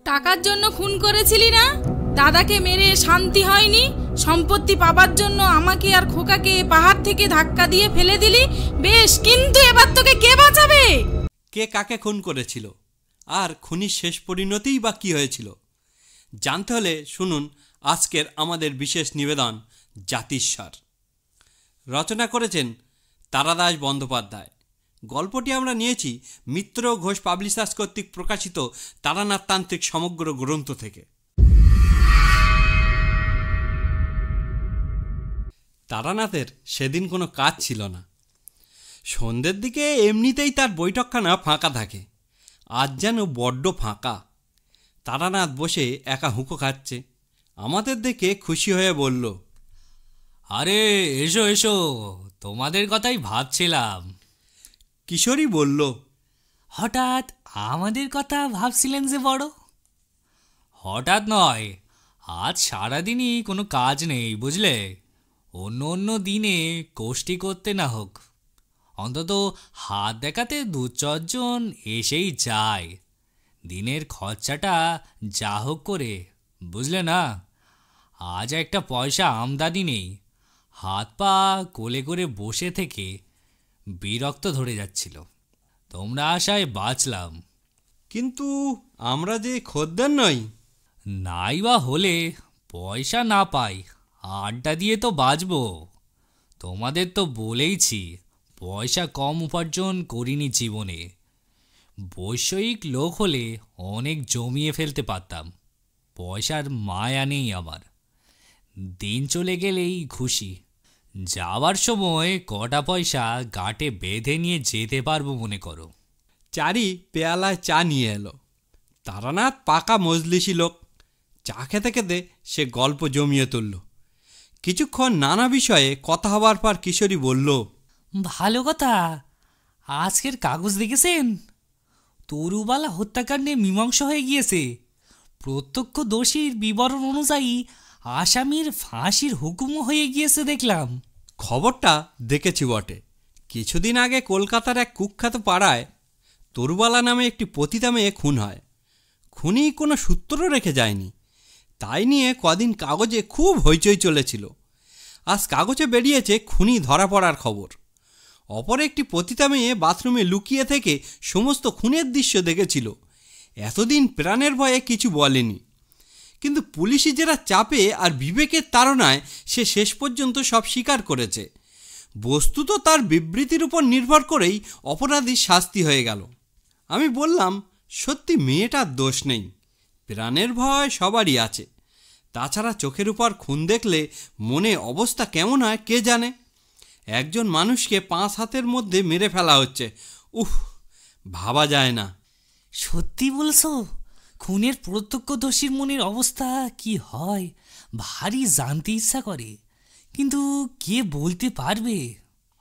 টাকার জন্য খুন করেছিলি না? দাদাকে মেরে শান্তি হয়নি, সম্পত্তি পাবার জন্য আমাকে আর খোকাকে পাহাড় থেকে ধাক্কা দিয়ে ফেলে দিলি। বেশ, কিন্তু এবার তোকে কে বাঁচাবে? কে কাকে খুন করেছিল আর খুনির শেষ পরিণতিই বা কী হয়েছিল জানতে হলে শুনুন আজকের আমাদের বিশেষ নিবেদন জাতিস্বর। রচনা করেছেন তারাদাস বন্দ্যোপাধ্যায়। গল্পটি আমরা নিয়েছি মিত্র ঘোষ পাবলিশার্স কর্তৃক প্রকাশিত তারানাথতান্ত্রিক সমগ্র গ্রন্থ থেকে। তারানাথের সেদিন কোনো কাজ ছিল না। সন্ধ্যের দিকে এমনিতেই তার বৈঠকখানা ফাঁকা থাকে, আজ যেন বড্ড ফাঁকা। তারানাথ বসে একা হুঁকো খাচ্ছে। আমাদের দেখে খুশি হয়ে বলল, আরে এসো এসো, তোমাদের কথাই ভাবছিলাম। কিশোরী বলল, হঠাৎ আমাদের কথা ভাবছিলেন যে বড়? হঠাৎ নয়, আজ সারাদিনই কোনো কাজ নেই বুঝলে। অন্য অন্য দিনে কোষ্ঠী করতে না হোক, অন্তত হাত দেখাতে 2-4 জন এসেই যায়। দিনের খরচাটা যা হোক করে, বুঝলে না। আজ একটা পয়সা আমদানি নেই, হাত পা কোলে করে বসে থেকে বিরক্ত ধরে যাচ্ছিল। তোমরা আশায় বাঁচলাম। কিন্তু আমরা যে খদ্দের নই। নাই বা হলে পয়সা না পাই, আড্ডা দিয়ে তো বাঁচবো। তোমাদের তো বলেইছি পয়সা কম উপার্জন করিনি জীবনে। বৈষয়িক লোক হলে অনেক জমিয়ে ফেলতে পারতাম। পয়সার মায়া নেই আমার। দিন চলে গেলেই খুশি। যাওয়ার সময় কটা পয়সা গাঁটে বেঁধে নিয়ে যেতে পারবো মনে করো। চারি পেয়ালায় চা নিয়ে এলো। তারানাথ পাকা মজলিসি লোক। চা খেতে খেতে সে গল্প জমিয়ে তুলল। কিছুক্ষণ নানা বিষয়ে কথা হবার পর কিশোরী বলল, ভালো কথা। আজকের কাগজ দেখেছেন? তরুবালা হত্যাকাণ্ডে মীমাংসা হয়ে গিয়েছে। প্রত্যক্ষদর্শীর বিবরণ অনুযায়ী আসামির ফাঁসির হুকুমও হয়ে গিয়েছে দেখলাম। খবরটা দেখেছি বটে। কিছুদিন আগে কলকাতার এক কুখ্যাত পাড়ায় তরুবালা নামে একটি পতিতা মেয়ে খুন হয়। খুনি কোনো সূত্র রেখে যায়নি। তাই নিয়ে কদিন কাগজে খুব হইচই চলেছিল। আজ কাগজে বেরিয়েছে খুনি ধরা পড়ার খবর। অপর একটি পতিতা মেয়ে বাথরুমে লুকিয়ে থেকে সমস্ত খুনের দৃশ্য দেখেছিল। এতদিন প্রাণের ভয়ে কিছু বলেনি, কিন্তু পুলিশি জেরা চাপে আর বিবেকের তাড়নায় সে শেষ পর্যন্ত সব স্বীকার করেছে। বস্তুত তার বিবৃতির উপর নির্ভর করেই অপরাধীর শাস্তি হয়ে গেল। আমি বললাম, সত্যি মেয়েটার দোষ নেই, প্রাণের ভয় সবারই আছে। তাছাড়া চোখের উপর খুন দেখলে মনে অবস্থা কেমন হয় কে জানে। একজন মানুষকে 5 হাতের মধ্যে মেরে ফেলা হচ্ছে, উফ, ভাবা যায় না। সত্যি বলছো? খুনের প্রত্যক্ষদর্শীর মনের অবস্থা কি হয় ভারী জানতে ইচ্ছা করে, কিন্তু কে বলতে পারবে?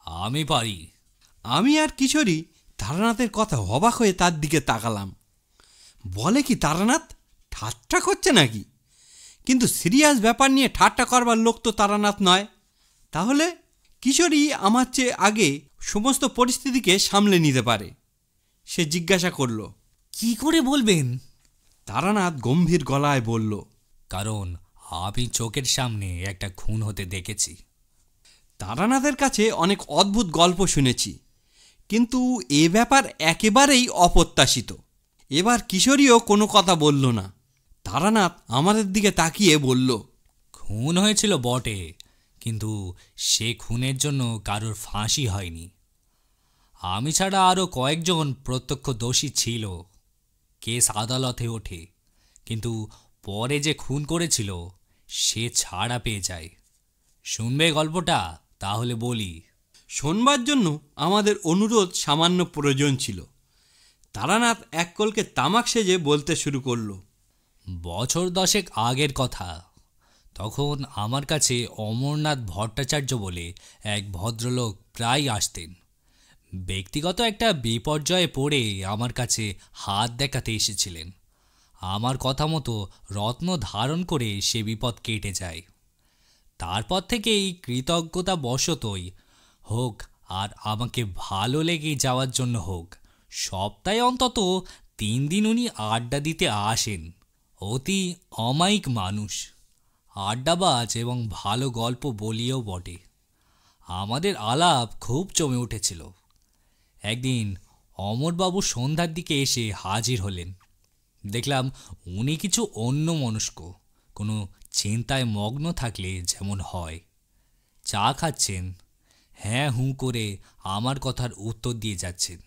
আমি পারি। আমি আর কিশোরী তারানাথের কথা অবাক হয়ে তার দিকে তাকালাম। বলে কি তারানাথ, ঠাট্টা করছে নাকি? কিন্তু সিরিয়াস ব্যাপার নিয়ে ঠাট্টা করবার লোক তো তারানাথ নয়। তাহলে কিশোরী আমার চেয়ে আগে সমস্ত পরিস্থিতিকে সামলে নিতে পারে। সে জিজ্ঞাসা করল, কি করে বলবেন? তারানাথ গম্ভীর গলায় বলল, কারণ আমি চোখের সামনে একটা খুন হতে দেখেছি। তারানাথের কাছে অনেক অদ্ভুত গল্প শুনেছি, কিন্তু এ ব্যাপার একেবারেই অপ্রত্যাশিত। এবার কিশোরীও কোনো কথা বলল না। তারানাথ আমাদের দিকে তাকিয়ে বলল, খুন হয়েছিল বটে, কিন্তু সে খুনের জন্য কারোর ফাঁসি হয়নি। আমি ছাড়া আরও কয়েকজন প্রত্যক্ষদর্শী ছিল। কেস আদালতে ওঠে, কিন্তু পরে যে খুন করেছিল সে ছাড়া পেয়ে যায়। শুনবে গল্পটা? তাহলে বলি। শোনবার জন্য আমাদের অনুরোধ সামান্য প্রয়োজন ছিল। তারানাথ এক কলকে তামাক সেজে বলতে শুরু করল, বছর 10 আগের কথা। তখন আমার কাছে অমরনাথ ভট্টাচার্য বলে এক ভদ্রলোক প্রায় আসতেন। ব্যক্তিগত একটা বিপর্যয়ে পড়ে আমার কাছে হাত দেখাতে এসেছিলেন। আমার কথা মতো রত্ন ধারণ করে সে বিপদ কেটে যায়। তারপর থেকেই কৃতজ্ঞতা বশতই হোক আর আমাকে ভালো লেগে যাওয়ার জন্য হোক, সপ্তাহে অন্তত 3 দিন উনি আড্ডা দিতে আসেন। অতি অমায়িক মানুষ, আড্ডাবাজ এবং ভালো গল্প বলিও বটে। আমাদের আলাপ খুব জমে উঠেছিল। একদিন অমরবাবু সন্ধ্যার দিকে এসে হাজির হলেন। দেখলাম উনি কিছু অন্যমনস্ক, কোনো চিন্তায় মগ্ন থাকলে যেমন হয়। চা খাচ্ছেন, হ্যাঁ হুঁ করে আমার কথার উত্তর দিয়ে যাচ্ছেন,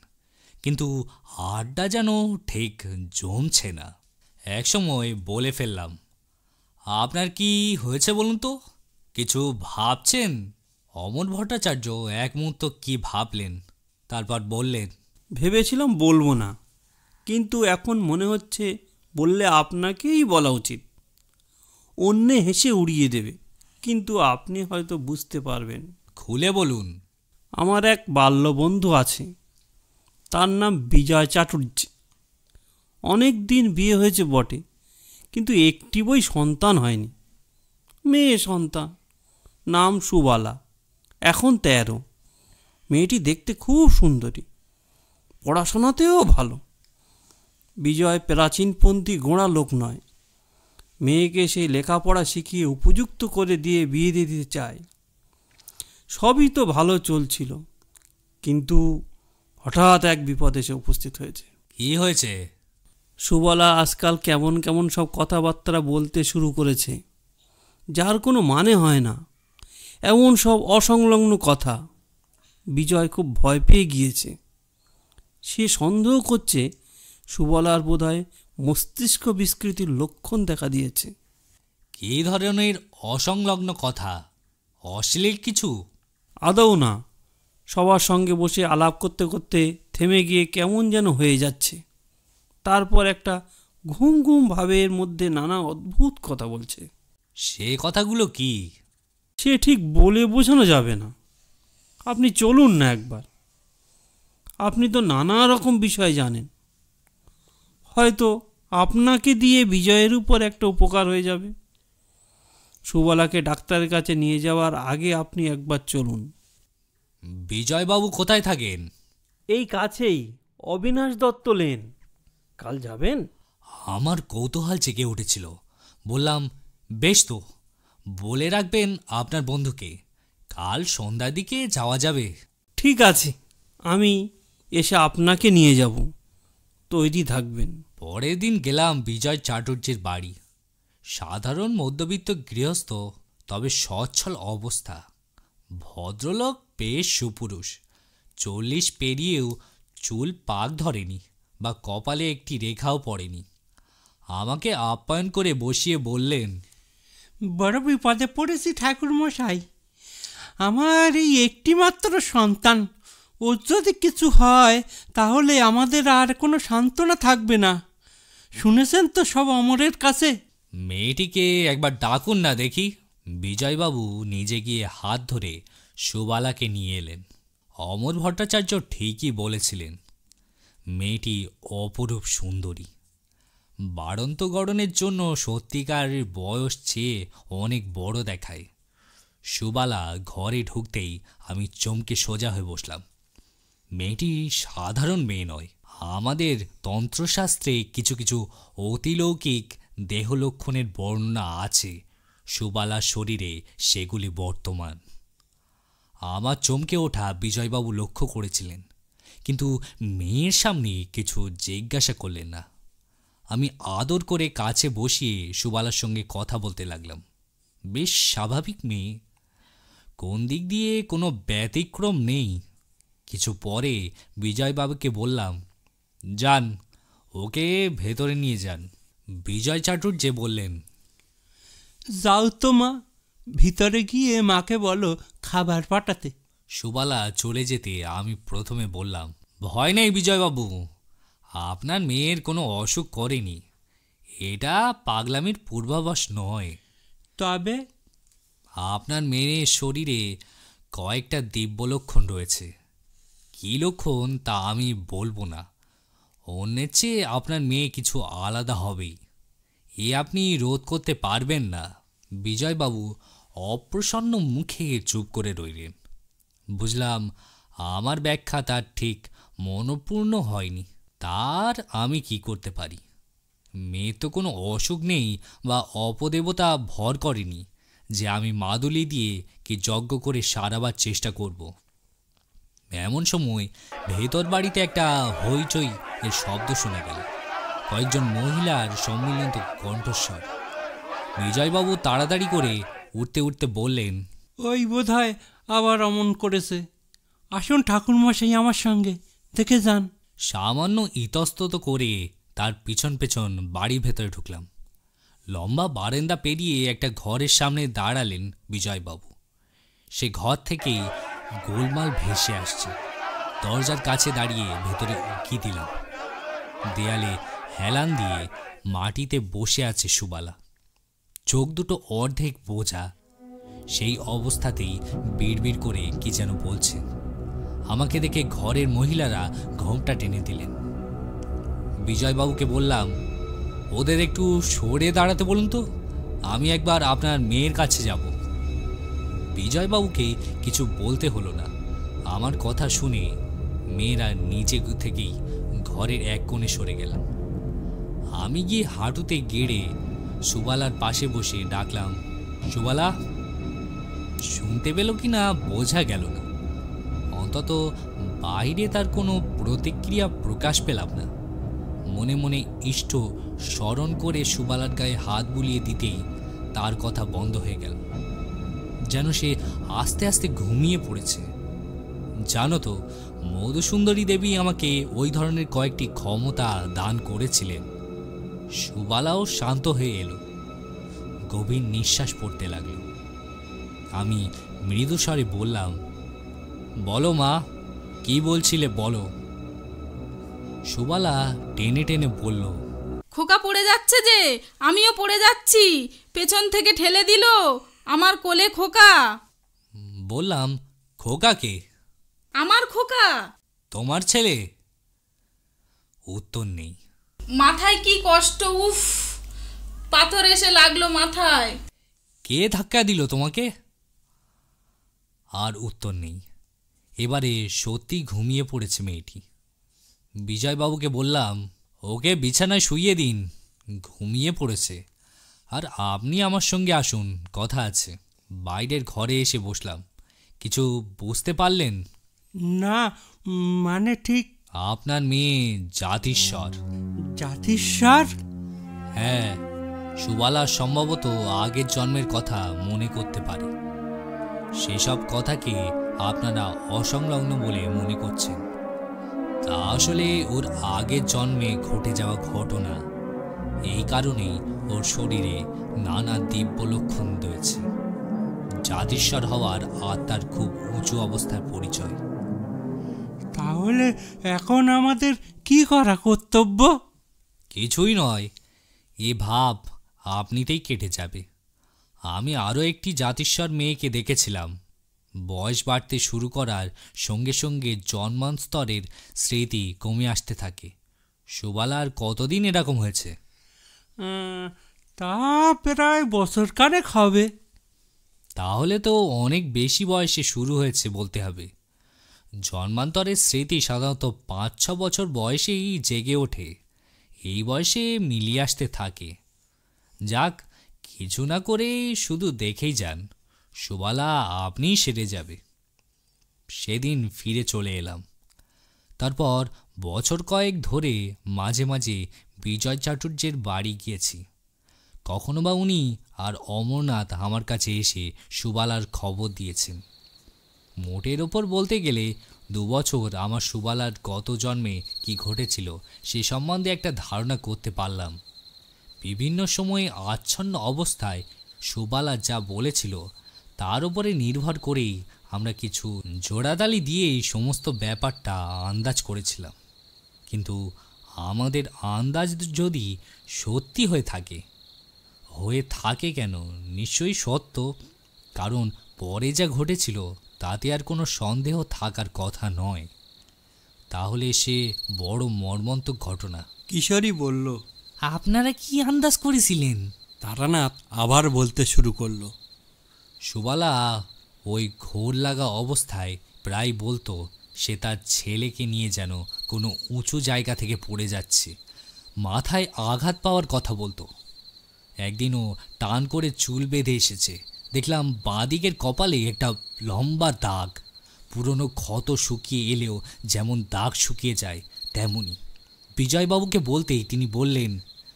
কিন্তু আড্ডা যেন ঠিক জমছে না। একসময় বলে ফেললাম, আপনার কি হয়েছে বলুন তো, কিছু ভাবছেন? অমর ভট্টাচার্য এক মুহূর্ত কি ভাবলেন, তারপর বললেন, ভেবেছিলাম বলবো না, কিন্তু এখন মনে হচ্ছে বললে আপনাকেই বলা উচিত। অন্যে হেসে উড়িয়ে দেবে, কিন্তু আপনি হয়তো বুঝতে পারবেন। খুলে বলুন। আমার এক বাল্যবন্ধু আছে, তার নাম বিজয় চাটুর্যে। অনেক দিন বিয়ে হয়েছে বটে, কিন্তু একটি বই সন্তান হয়নি। মেয়ে সন্তান, নাম সুবালা, এখন 13। মেয়েটি দেখতে খুব সুন্দরী, পড়াশোনাতেও ভালো। বিজয় প্রাচীনপন্থী গোঁড়া লোক নয়। মেয়েকে সেই লেখাপড়া শিখিয়ে উপযুক্ত করে দিয়ে বিয়ে দিয়ে দিতে চায়। সবই তো ভালো চলছিল, কিন্তু হঠাৎ এক বিপদ এসে উপস্থিত হয়েছে। কি হয়েছে? সুবলা আজকাল কেমন কেমন সব কথাবার্তা বলতে শুরু করেছে, যার কোনো মানে হয় না। এমন সব অসংলগ্ন কথা। বিজয় খুব ভয় পেয়ে গিয়েছে। সে সন্দেহ করছে সুবলার বোধহয় মস্তিষ্ক বিস্কৃতির লক্ষণ দেখা দিয়েছে। কী ধরনের অসংলগ্ন কথা? অশ্লীল কিছু? আদৌ না। সবার সঙ্গে বসে আলাপ করতে করতে থেমে গিয়ে কেমন যেন হয়ে যাচ্ছে। তারপর একটা ঘুম ঘুম ভাবের মধ্যে নানা অদ্ভুত কথা বলছে। সে কথাগুলো কি? সে ঠিক বলে বোঝানো যাবে না। আপনি চলুন না একবার। আপনি তো নানা রকম বিষয় জানেন। হয়তো আপনাকে দিয়ে বিজয়ের উপর একটা উপকার হয়ে যাবে। সুবলাকে ডাক্তারের কাছে নিয়ে যাওয়ার আগে আপনি একবার চলুন। বিজয়বাবু কোথায় থাকেন? এই কাছেই, অবিনাশ দত্ত লেন। কাল যাবেন? আমার কৌতূহল জেগে উঠেছিল। বললাম, বেশ তো, বলে রাখবেন আপনার বন্ধুকে, কাল সন্ধ্যার দিকে যাওয়া যাবে। ঠিক আছে, আমি এসে আপনাকে নিয়ে যাব, তৈরি থাকবেন। পরের দিন গেলাম বিজয় চাটুর্যের বাড়ি। সাধারণ মধ্যবিত্ত গৃহস্থ, তবে সচ্ছল অবস্থা। ভদ্রলোক বেশ সুপুরুষ। 40 পেরিয়েও চুল পাক ধরেনি বা কপালে একটি রেখাও পড়েনি। আমাকে আপ্যায়ন করে বসিয়ে বললেন, বড় বিপদে পড়েছি ঠাকুরমশাই। আমার এই একটি মাত্র সন্তান, ওর যদি কিছু হয় তাহলে আমাদের আর কোনো সান্ত্বনা থাকবে না। শুনেছেন তো সব অমরের কাছে। মেয়েটিকে একবার ডাকুন না দেখি। বিজয়বাবু নিজে গিয়ে হাত ধরে সুবালাকে নিয়ে এলেন। অমর ভট্টাচার্য ঠিকই বলেছিলেন, মেয়েটি অপরূপ সুন্দরী। বাড়ন্ত গড়নের জন্য সত্যিকারের বয়স চেয়ে অনেক বড় দেখায়। সুবালা ঘরে ঢুকতেই আমি চমকে সোজা হয়ে বসলাম। মেয়েটি সাধারণ মেয়ে নয়। আমাদের তন্ত্রশাস্ত্রে কিছু কিছু অতিলৌকিক দেহলক্ষণের বর্ণনা আছে, সুবালার শরীরে সেগুলি বর্তমান। আমার চমকে ওঠা বিজয়বাবু লক্ষ্য করেছিলেন, কিন্তু মেয়ের সামনে কিছু জিজ্ঞাসা করলেন না। আমি আদর করে কাছে বসিয়ে সুবালার সঙ্গে কথা বলতে লাগলাম। বেশ স্বাভাবিক মেয়ে, কোন দিক দিয়ে কোনো ব্যতিক্রম নেই। কিছু পরে বিজয়বাবুকে বললাম, যান, ওকে ভেতরে নিয়ে যান। বিজয় চাটুর্যে বললেন, যাও তো মা, ভিতরে গিয়ে মাকে বলো খাবার পাঠাতে। সুবালা চলে যেতে আমি প্রথমে বললাম, ভয় নেই বিজয়বাবু, আপনার মেয়ের কোনো অসুখ করেনি। এটা পাগলামির পূর্বাভাস নয়। তবে আপনার মেয়ের শরীরে কয়েকটা দিব্য লক্ষণ রয়েছে। কী লক্ষণ তা আমি বলবো না। অন্যের চেয়ে আপনার মেয়ে কিছু আলাদা হবেই, এ আপনি রোধ করতে পারবেন না। বিজয়বাবু অপ্রসন্ন মুখে চুপ করে রইলেন। বুঝলাম আমার ব্যাখ্যা তার ঠিক মনোপূর্ণ হয়নি। তার আমি কি করতে পারি? মেয়ের তো কোনো অসুখ নেই বা অপদেবতা ভর করেনি যে আমি মাদুলি দিয়ে কি যজ্ঞ করে সারাবার চেষ্টা করব। এমন সময় ভেতর বাড়িতে একটা হইচই এর শব্দ শোনা গেল, কয়েকজন মহিলার সম্মিলিত কণ্ঠস্বর। বিজয়বাবু তাড়াতাড়ি করে উঠতে উঠতে বললেন, ওই বোধহয় আবার অমন করেছে। আসুন ঠাকুরমশাই আমার সঙ্গে, দেখে যান। সামান্য ইতস্তত করে তার পিছন পেছন বাড়ির ভেতরে ঢুকলাম। লম্বা বারান্দা পেরিয়ে একটা ঘরের সামনে দাঁড়ালেন বিজয়বাবু। সে ঘর থেকেই গোলমাল ভেসে আসছে। দরজার কাছে দাঁড়িয়ে ভেতরে উঁকি দিলাম। দেয়ালে হেলান দিয়ে মাটিতে বসে আছে সুবালা, চোখ দুটো অর্ধেক বোঝা। সেই অবস্থাতেই বিড়বিড় করে কি যেন বলছে। আমাকে দেখে ঘরের মহিলারা ঘোমটা টেনে দিলেন। বিজয়বাবুকে বললাম, ওদের একটু সরে দাঁড়াতে বলুন তো, আমি একবার আপনার মেয়ের কাছে যাব। বিজয়বাবুকে কিছু বলতে হলো না। আমার কথা শুনে মেয়েরা নিজে থেকেই ঘরের এক কোণে সরে গেলাম। আমি গিয়ে হাঁটুতে গেড়ে সুবালার পাশে বসে ডাকলাম, সুবালা। শুনতে পেল কি না বোঝা গেল না, অন্তত বাইরে তার কোনো প্রতিক্রিয়া প্রকাশ পেলাম না। মনে মনে ইষ্ট স্মরণ করে সুবালার গায়ে হাত বুলিয়ে দিতেই তার কথা বন্ধ হয়ে গেল, যেন সে আস্তে আস্তে ঘুমিয়ে পড়েছে। জানো তো, মধুসুন্দরী দেবী আমাকে ওই ধরনের কয়েকটি ক্ষমতা দান করেছিলেন। সুবালাও শান্ত হয়ে এলো, গভীর নিঃশ্বাস পড়তে লাগলো। আমি মৃদু স্বরে বললাম, বলো মা, কি বলছিলে বলো। সুবালা টেনে টেনে বলল, খোকা পড়ে যাচ্ছে যে, আমিও পড়ে যাচ্ছি। পেছন থেকে ঠেলে দিল আমার কোলে খোকা। বললাম, খোকা কে? আমার খোকা। তোমার ছেলে? উত্তর নেই। মাথায় কি কষ্ট, উফ, পাথর এসে লাগলো মাথায়। কে ধাক্কা দিল তোমাকে? আর উত্তর নেই। এবারে সত্যি ঘুমিয়ে পড়েছে মেয়েটি। বিজয়বাবুকে বললাম, ওকে বিছানায় শুইয়ে দিন, ঘুমিয়ে পড়েছে। আর আপনি আমার সঙ্গে আসুন, কথা আছে। বাইরের ঘরে এসে বসলাম। কিছু বুঝতে পারলেন? না, মানে ঠিক। আপনার মেয়ে জাতিস্বর। জাতিস্বর? হ্যাঁ, সুবালা সম্ভবত আগের জন্মের কথা মনে করতে পারে। সেসব কথাকে আপনারা অসংলগ্ন বলে মনে করছেন। তা আসলে ওর আগের জন্মে ঘটে যাওয়া ঘটনা। এই কারণেই ওর শরীরে নানা দিব্য লক্ষণ রয়েছে। জাতিস্বর হওয়ার আত্মার খুব উঁচু অবস্থার পরিচয়। তাহলে এখন আমাদের কি করা কর্তব্য? কিছুই নয়, এ ভাব আপনিতেই কেটে যাবে। আমি আরও একটি জাতিস্বর মেয়েকে দেখেছিলাম। বয়স বাড়তে শুরু করার সঙ্গে সঙ্গে জন্মান্তরের স্মৃতি কমে আসতে থাকে। সুবালার কতদিন এরকম হয়েছে? তা প্রায় বছরখানেক হবে। তাহলে তো অনেক বেশি বয়সে শুরু হয়েছে বলতে হবে। জন্মান্তরের স্মৃতি সাধারণত 5-6 বছর বয়সেই জেগে ওঠে। এই বয়সে মিলিয়ে আসতে থাকে। যাক, কিছু না করে শুধু দেখেই যান, সুবালা আপনিই সেরে যাবে। সেদিন ফিরে চলে এলাম। তারপর বছর কয়েক ধরে মাঝে মাঝে বিজয় চাটুর্যের বাড়ি গিয়েছি। কখনো বা উনি আর অমরনাথ আমার কাছে এসে সুবালার খবর দিয়েছেন। মোটের ওপর বলতে গেলে 2 বছর আমার সুবালার গত জন্মে কি ঘটেছিল সে সম্বন্ধে একটা ধারণা করতে পারলাম। বিভিন্ন সময়ে আচ্ছন্ন অবস্থায় সুবালা যা বলেছিল তার উপরে নির্ভর করেই আমরা কিছু জোড়াতালি দিয়েই সমস্ত ব্যাপারটা আন্দাজ করেছিলাম। কিন্তু আমাদের আন্দাজ যদি সত্যি হয়ে থাকে কেন, নিশ্চয়ই সত্য, কারণ পরে যা ঘটেছিল তাতে আর কোনো সন্দেহ থাকার কথা নয়। তাহলে সে বড় মর্মন্তুক ঘটনা। কিশোরী বলল, আপনারা কি আন্দাজ করেছিলেন? তারানাথ আবার বলতে শুরু করলো। সুবালা ওই ঘোর লাগা অবস্থায় প্রায় বলতো সে তার ছেলেকে নিয়ে যেন কোনো উঁচু জায়গা থেকে পড়ে যাচ্ছে, মাথায় আঘাত পাওয়ার কথা বলতো। একদিনও টান করে চুল বেঁধে এসেছে। দেখলাম বাঁদিকের কপালে একটা লম্বা দাগ, পুরনো ক্ষত শুকিয়ে এলেও যেমন দাগ শুকিয়ে যায় তেমনই। বিজয়বাবুকে বলতেই তিনি বললেন,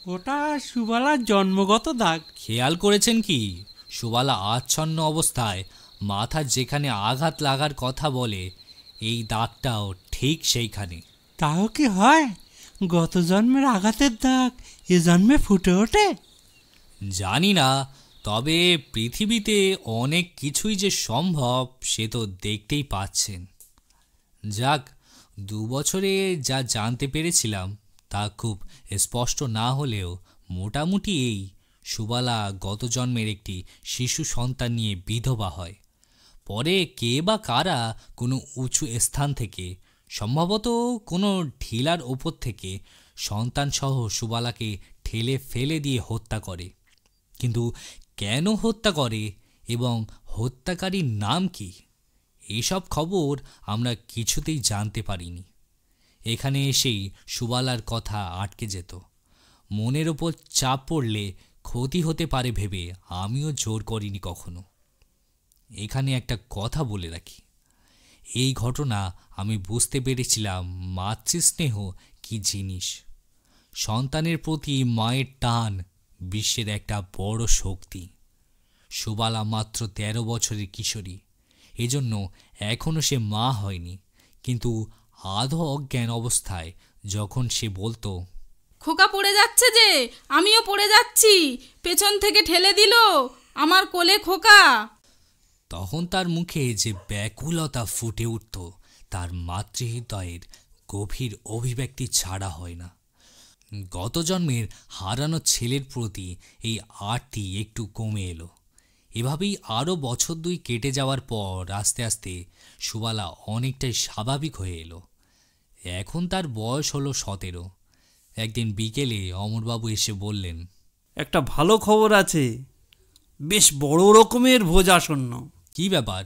ওটা সুবালার জন্মগত দাগ। খেয়াল করেছেন কি, সুবালা আচ্ছন্ন অবস্থায় মাথার যেখানে আঘাত লাগার কথা বলে, এই দাগটাও ঠিক সেইখানে। তাও কি হয় গত জন্মের আঘাতের দাগ এ জন্মে ফুটে ওঠে? জানি না, তবে পৃথিবীতে অনেক কিছুই যে সম্ভব সে তো দেখতেই পাচ্ছেন। যাক, 2 বছরে যা জানতে পেরেছিলাম তা খুব স্পষ্ট না হলেও মোটামুটি এই: সুবালা গত জন্মের একটি শিশু সন্তান নিয়ে বিধবা হয়। পরে কে বা কারা কোনো উঁচু স্থান থেকে, সম্ভবত কোনো ঢিলার ওপর থেকে সন্তানসহ সুবালাকে ঠেলে ফেলে দিয়ে হত্যা করে। কিন্তু কেন হত্যা করে এবং হত্যাকারীর নাম কি, এসব খবর আমরা কিছুতেই জানতে পারিনি। এখানে এসেই সুবালার কথা আটকে যেত। মনের ওপর চাপ পড়লে ক্ষতি হতে পারে ভেবে আমিও জোর করিনি কখনো। এখানে একটা কথা বলে রাখি, এই ঘটনা আমি বুঝতে পেরেছিলাম মাতৃস্নেহ কি জিনিস। সন্তানের প্রতি মায়ের টান বিশ্বের একটা বড় শক্তি। সুবালা মাত্র 13 বছরের কিশোরী, এজন্য এখনও সে মা হয়নি। কিন্তু আধো অজ্ঞান অবস্থায় যখন সে বলতো, খোকা পড়ে যাচ্ছে যে, আমিও পড়ে যাচ্ছি, পেছন থেকে ঠেলে দিল আমার কোলে খোকা, তখন তার মুখে যে ব্যাকুলতা ফুটে উঠত তার মাতৃহৃদয়ের গভীর অভিব্যক্তি ছাড়া হয় না। গত জন্মের হারানো ছেলের প্রতি এই আর্তি একটু কমে এলো। এভাবেই আরও বছর 2 কেটে যাওয়ার পর আস্তে আস্তে সুবালা অনেকটাই স্বাভাবিক হয়ে এলো। এখন তার বয়স হলো 17। একদিন বিকেলে অমরবাবু এসে বললেন, একটা ভালো খবর আছে, বেশ বড় রকমের ভোজ আসন্ন। কি ব্যাপার,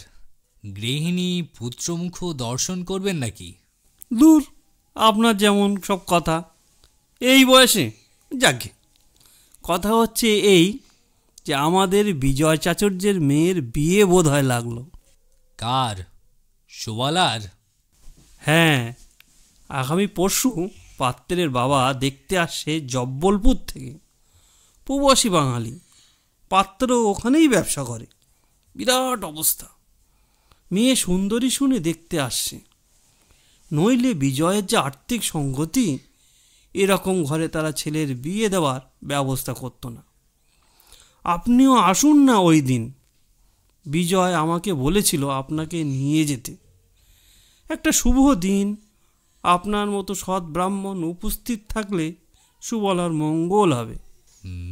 গৃহিণী পুত্রমুখ দর্শন করবেন নাকি? দূর, আপনার যেমন সব কথা এই বয়সে। যাকে কথা হচ্ছে এই যে আমাদের বিজয় চাতুর্যের মেয়ের বিয়ে বোধ হয় লাগলো। কার? সুবালার? হ্যাঁ, আগামী পরশু পাত্রের বাবা দেখতে আসছে জব্বলপুর থেকে। প্রবাসী বাঙালি, পাত্র ওখানেই ব্যবসা করে। বিরাট অবস্থা। মেয়ে সুন্দরী শুনে দেখতে আসছে। নইলে বিজয়ের যে আর্থিক সঙ্গতি, এরকম ঘরে তারা ছেলের বিয়ে দেওয়ার ব্যবস্থা করত না। আপনিও আসুন না ওই দিন। বিজয় আমাকে বলেছিল আপনাকে নিয়ে যেতে। একটা শুভ দিন, আপনার মতো সৎ ব্রাহ্মণ উপস্থিত থাকলে সুবলার মঙ্গল হবে।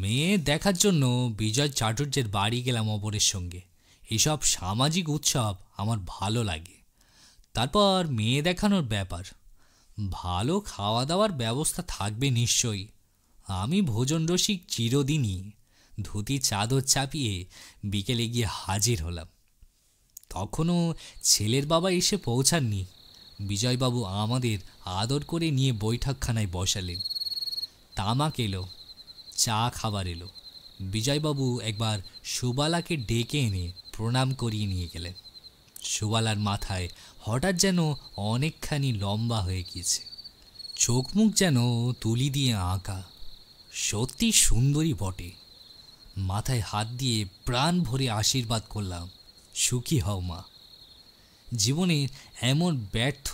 মেয়ে দেখার জন্য বিজয় চাটুর্যের বাড়ি গেলাম অপরের সঙ্গে। এইসব সামাজিক উৎসব আমার ভালো লাগে। তারপর মেয়ে দেখানোর ব্যাপার, ভালো খাওয়া দাওয়ার ব্যবস্থা থাকবে নিশ্চয়ই। আমি ভোজন রসিক চিরদিনই। ধুতি চাদর চাপিয়ে বিকেলে গিয়ে হাজির হলাম। তখনও ছেলের বাবা এসে পৌঁছাননি। বিজয়বাবু আমাদের আদর করে নিয়ে বৈঠকখানায় বসালেন। তামাক এলো, চা খাবার এলো। বিজয়বাবু একবার সুবালাকে ডেকে এনে প্রণাম করিয়ে নিয়ে গেলেন। সুবালার মাথায় হঠাৎ যেন অনেকখানি লম্বা হয়ে গিয়েছে। চোখ মুখ যেন তুলি দিয়ে আঁকা। সত্যি সুন্দরী বটে। মাথায় হাত দিয়ে প্রাণ ভরে আশীর্বাদ করলাম, সুখী হও মা। জীবনে এমন ব্যর্থ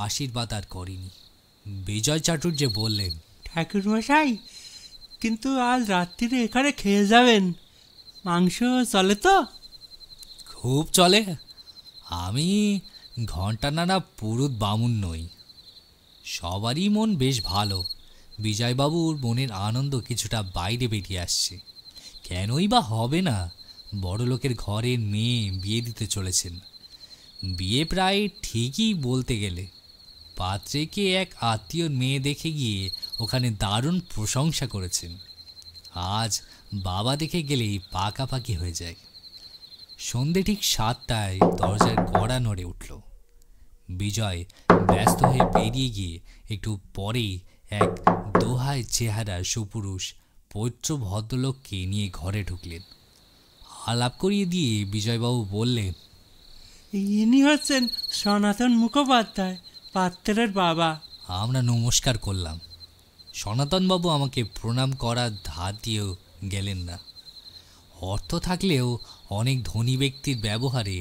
আশীর্বাদ আর করিনি। বিজয় চাটুর্য বললেন, ঠাকুরমশাই, কিন্তু আজ রাত্রিরে এখানে খেয়ে যাবেন। মাংস চলে তো? খুব চলে। আমি ঘণ্টা নানা পুরুত বামুন নই। সবারই মন বেশ ভালো। বিজয়বাবুর মনের আনন্দ কিছুটা বাইরে বেরিয়ে আসছে। কেনই বা হবে না? বড়লোকের ঘরের মেয়ে বিয়ে দিতে চলেছেন। বিয়ে প্রায় ঠিকই বলতে গেলে। পাত্রেকে এক আত্মীয়র মেয়ে দেখে গিয়ে ওখানে দারুণ প্রশংসা করেছেন। আজ বাবা দেখে গেলেই পাকাপাকি হয়ে যায়। সন্ধে ঠিক 7টায় দরজার কড়া নড়ে উঠল। বিজয় ব্যস্ত হয়ে বেরিয়ে গিয়ে একটু পরেই এক দোহায় চেহারা সুপুরুষ পৈত্র ভদ্রলোককে নিয়ে ঘরে ঢুকলেন। আলাপ করিয়ে দিয়ে বিজয়বাবু বললেন, ইনি হচ্ছেন সনাতন মুখোপাধ্যায়, পাত্রের বাবা। আমরা নমস্কার করলাম। সনাতনবাবু আমাকে প্রণাম করার ধার দিয়েও গেলেন না। অর্থ থাকলেও অনেক ধনী ব্যক্তির ব্যবহারে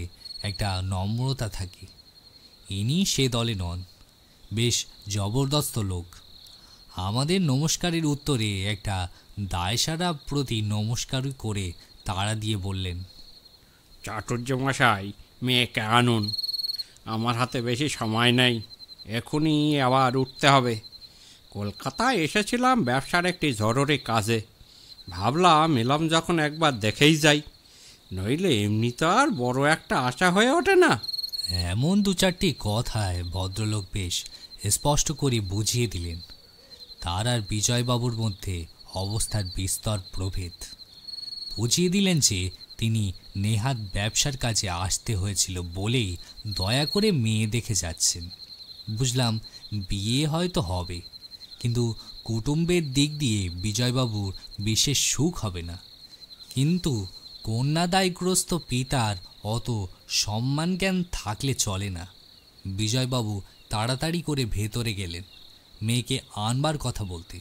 একটা নম্রতা থাকে। ইনি সে দলে নন, বেশ জবরদস্ত লোক। আমাদের নমস্কারের উত্তরে একটা দায়সারা প্রতি নমস্কার করে তাড়া দিয়ে বললেন, চাটুর্য মশাই, মেয়েকে আনুন। আমার হাতে বেশি সময় নেই, এখনই আবার উঠতে হবে। কলকাতায় এসেছিলাম ব্যবসার একটি জরুরি কাজে। ভাবলাম এলাম যখন একবার দেখেই যাই, নইলে এমনি তো আর বড় একটা আশা হয়ে ওঠে না। এমন দু চারটি কথায় ভদ্রলোক বেশ স্পষ্ট করে বুঝিয়ে দিলেন তার আর বিজয়বাবুর মধ্যে অবস্থার বিস্তর প্রভেদ। বুঝিয়ে দিলেন যে তিনি নেহাত ব্যবসার কাজে আসতে হয়েছিল বলেই দয়া করে মেয়ে দেখে যাচ্ছেন। বুঝলাম বিয়ে হয়তো হবে, কিন্তু কুটুম্বের দিক দিয়ে বিজয়বাবুর বিশেষ সুখ হবে না। কিন্তু কন্যাদায়গ্রস্ত পিতার অত সম্মান জ্ঞান থাকলে চলে না। বিজয়বাবু তাড়াতাড়ি করে ভেতরে গেলেন মেয়েকে আনবার কথা বলতে।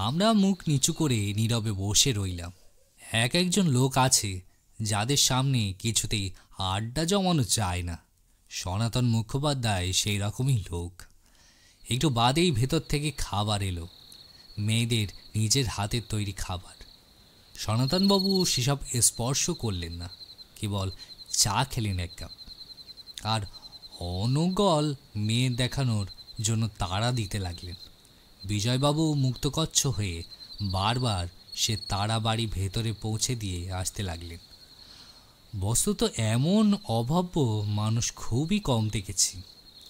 আমরা মুখ নিচু করে নীরবে বসে রইলাম। একজন লোক আছে যাদের সামনে কিছুতেই আড্ডা জমানো যায় না। সনাতন মুখোপাধ্যায় সেই রকমই লোক। একটু বাদেই ভেতর থেকে খাবার এলো, মেয়েদের নিজের হাতের তৈরি খাবার। সনাতনবাবু সেসব স্পর্শ করলেন না, কেবল চা খেলেন এক কাপ, আর অনগল মেয়ে দেখানোর জন্য তাড়া দিতে লাগলেন। বিজয়বাবু মুক্তকচ্ছ হয়ে বারবার সে তাড়া বাড়ি ভেতরে পৌঁছে দিয়ে আসতে লাগলেন। বস্তুত এমন অভাব্য মানুষ খুবই কম দেখেছি।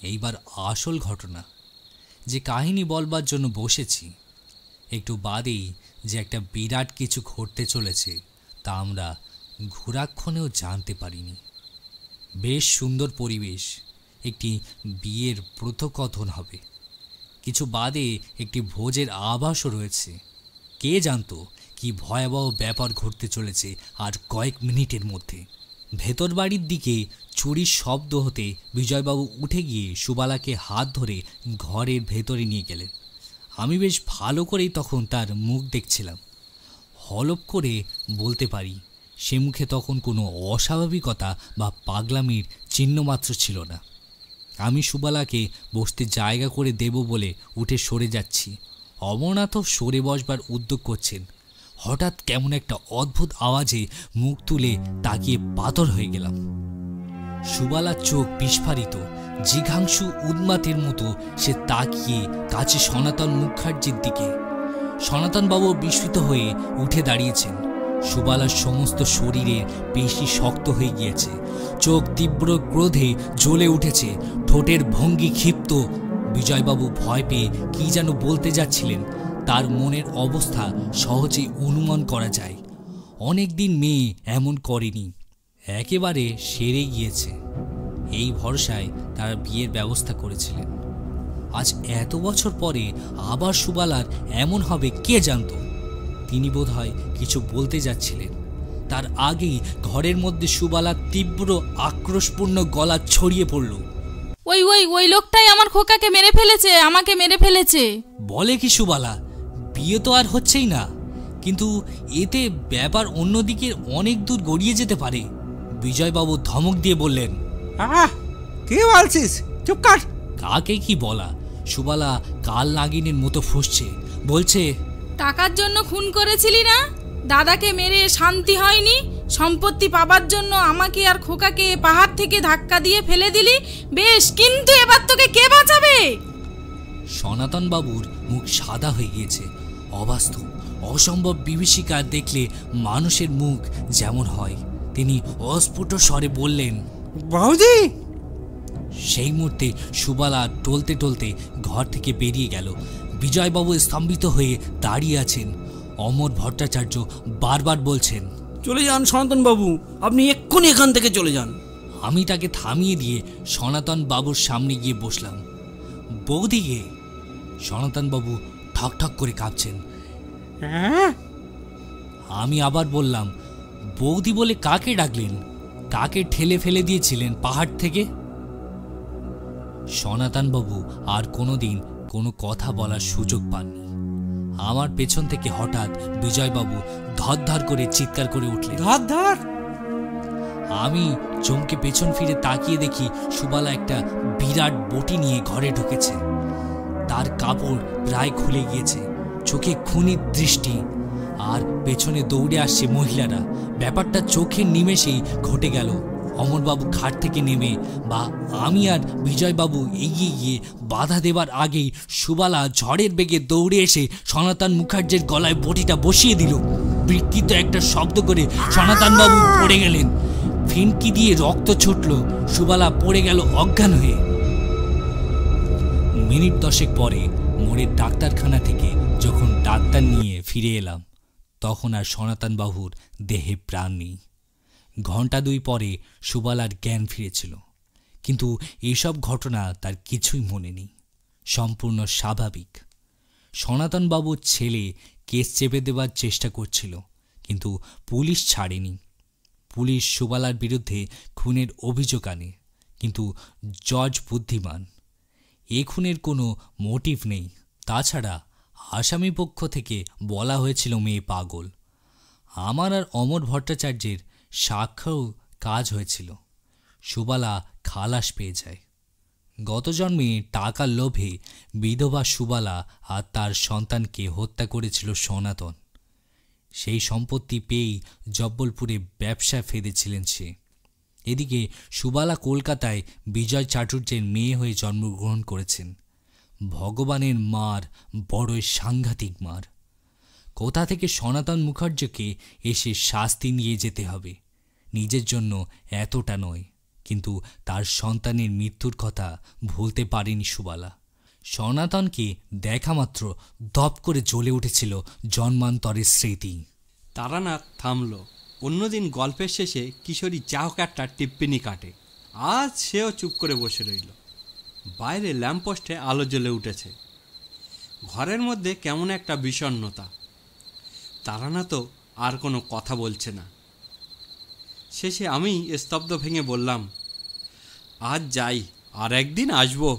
এইবার আসল ঘটনা, যে কাহিনী বলবার জন্য বসেছি, একটু বাদেই যে একটা বিরাট কিছু ঘটতে চলেছে তা আমরা ঘুরাক্ষণেও জানতে পারিনি। বেশ সুন্দর পরিবেশ, একটি বিয়ের প্রথকথন হবে। কিছু বাদে একটি ভোজের আভাসও রয়েছে। কে জানতো কি ভয়াবহ ব্যাপার ঘটতে চলেছে আর কয়েক মিনিটের মধ্যে। ভেতর বাড়ির দিকে চুরির শব্দ হতে বিজয়বাবু উঠে গিয়ে সুবালাকে হাত ধরে ঘরের ভেতরে নিয়ে গেলেন। আমি বেশ ভালো করেই তখন তার মুখ দেখছিলাম। হলপ করে বলতে পারি সে মুখে তখন কোনো অস্বাভাবিকতা বা পাগলামির চিহ্নমাত্র ছিল না। আমি সুবালাকে বসতে জায়গা করে দেব বলে উঠে সরে যাচ্ছি। অমরনাথও সরে বসবার উদ্যোগ করছেন। হঠাৎ কেমন একটা অদ্ভুত আওয়াজে মুখ তুলে তাকিয়ে পাথর হয়ে গেলাম। সুবালার চোখ বিস্ফারিত, জিঘাংশু উন্মাতের মতো সে তাকিয়ে কাছে সনাতন মুখার্জির দিকে। সনাতনবাবু বিস্মিত হয়ে উঠে দাঁড়িয়েছেন। সুবালার সমস্ত শরীরের পেশি শক্ত হয়ে গিয়েছে, চোখ তীব্র ক্রোধে জ্বলে উঠেছে, ঠোঁটের ভঙ্গি ক্ষিপ্ত। বিজয়বাবু ভয় পেয়ে কি যেন বলতে যাচ্ছিলেন। তার মনের অবস্থা সহজে অনুমান করা যায়। অনেক দিন মেয়ে এমন করেনি, একেবারে সেরে গিয়েছে। এই ভরসায় তারা বিয়ের ব্যবস্থা করেছিলেন। আজ এত বছর পরে আবার সুবালার এমন হবে কে জানত। তিনি বোধহয় কিছু বলতে যাচ্ছিলেন, তার আগেই ঘরের মধ্যে সুবালার তীব্র আক্রোশপূর্ণ গলা ছড়িয়ে পড়ল। ওই ওই ওই লোকটাই আমার খোকাকে মেরে ফেলেছে, আমাকে মেরে ফেলেছে। বলে কি সুবালা? বিয়ে তো আর হচ্ছেই না, কিন্তু এতে ব্যাপার অন্যদিকে অনেক দূর গড়িয়ে যেতে পারে। বিজয়বাবু ধমক দিয়ে বললেন, কি বলছিস? চুপ কর। কাকে কি বলা? সুবালা কাল নাগিনের মতো ফুঁসছে, বলছে, টাকার জন্য খুন করেছিলি না? দাদাকে মেরে শান্তি হয়নি? সম্পত্তি পাবার জন্য আমাকে আর খোকাকে পাহাড় থেকে ধাক্কা দিয়ে ফেলে দিলি। বেশ, কিন্তু এবার তোকে কে বাঁচাবে? সনাতন বাবুর মুখ সাদা হয়ে গিয়েছে। অবাস্তব, অসম্ভব বিভীষিকা দেখলে মানুষের মুখ যেমন হয়। তিনি অস্ফুট স্বরে বললেন, বৌদি। সেই মুহূর্তে সুবালা টলতে টলতে ঘর থেকে বেরিয়ে গেল। বিজয়বাবু স্তম্ভিত হয়ে দাঁড়িয়ে আছেন। অমর ভট্টাচার্য বারবার বলছেন, চলে যান সনাতন বাবু, আপনি এক্ষুনি এখান থেকে চলে যান। আমি তাকে থামিয়ে দিয়ে সনাতন বাবুর সামনে গিয়ে বসলাম। বৌদিকে? সনাতন বাবু ঠক ঠক করে কাঁপছেন। হ্যাঁ, আমি আবার বললাম, বৌদি বলে কাকে ডাকলেন? কাকে ঠেলে ফেলে দিয়েছিলেন পাহাড় থেকে? সনাতনবাবু আর কোনোদিন কোনো কথা বলার সুযোগ পাননি। আমার পেছন থেকে হঠাৎ বিজয়বাবু ধর করে চিৎকার করে উঠলেন, ধর ধর। আমি চমকে পেছন ফিরে তাকিয়ে দেখি সুবালা একটা বিরাট বটি নিয়ে ঘরে ঢুকেছে। তার কাপড় প্রায় খুলে গিয়েছে, চোখে খুনির দৃষ্টি, আর পেছনে দৌড়ে আসছে মহিলারা। ব্যাপারটা চোখের নিমেষেই ঘটে গেল। অমরবাবু খাট থেকে নেমে বা আমি আর বিজয়বাবু এগিয়ে গিয়ে বাধা দেবার আগেই সুবালা ঝড়ের বেগে দৌড়ে এসে সনাতন মুখার্জির গলায় বটিটা বসিয়ে দিল। বিকৃত একটা শব্দ করে সনাতনবাবু পড়ে গেলেন। ফিনকি দিয়ে রক্ত ছুটল। সুবালা পড়ে গেল অজ্ঞান হয়ে। মিনিট 10 পরে মোড়ের ডাক্তারখানা থেকে যখন ডাক্তার নিয়ে ফিরে এলাম, তখন আর সনাতনবাবুর দেহে প্রাণ নেই। ঘণ্টা 2 পরে সুবালার জ্ঞান ফিরেছিল, কিন্তু এসব ঘটনা তার কিছুই মনে নেই। সম্পূর্ণ স্বাভাবিক। সনাতনবাবুর ছেলে কেস চেপে দেবার চেষ্টা করছিল, কিন্তু পুলিশ ছাড়েনি। পুলিশ সুবালার বিরুদ্ধে খুনের অভিযোগ আনে, কিন্তু জজ বুদ্ধিমান। এ খুনের কোনো মোটিভ নেই। তাছাড়া আসামি পক্ষ থেকে বলা হয়েছিল মেয়ে পাগল। আমার আর অমর ভট্টাচার্যের সাক্ষ্যও কাজ হয়েছিল। সুবালা খালাস পেয়ে যায়। গত জন্মে টাকার লোভে বিধবা সুবালা আর তার সন্তানকে হত্যা করেছিল সনাতন। সেই সম্পত্তি পেয়েই জব্বলপুরে ব্যবসা ফেলেছিলেন সে। এদিকে সুবালা কলকাতায় বিজয় চাটুর্যের মেয়ে হয়ে জন্মগ্রহণ করেছেন। ভগবানের মার বড়ই সাংঘাতিক মার। কোথা থেকে সনাতন মুখার্জিকে এসে শাস্তি নিয়ে যেতে হবে। নিজের জন্য এতটা নয়, কিন্তু তার সন্তানের মৃত্যুর কথা ভুলতে পারেনি সুবালা। সনাতনকে দেখা মাত্র দপ করে জ্বলে উঠেছিল জন্মান্তরের স্মৃতি। তারানাথ থামল। অন্যদিন গল্পের শেষে কিশোরী যা হোক একটা টিপ্পিনি কাটে, আজ সেও চুপ করে বসে রইল। বাইরে ল্যাম্পপোস্টে আলো জ্বলে উঠেছে। ঘরের মধ্যে কেমন একটা বিষণ্ণতা। তারানাথও আর কোনো কথা বলছে না। শেষে আমি স্তব্ধ ভেঙে বললাম, আজ যাই, আর একদিন আসবো।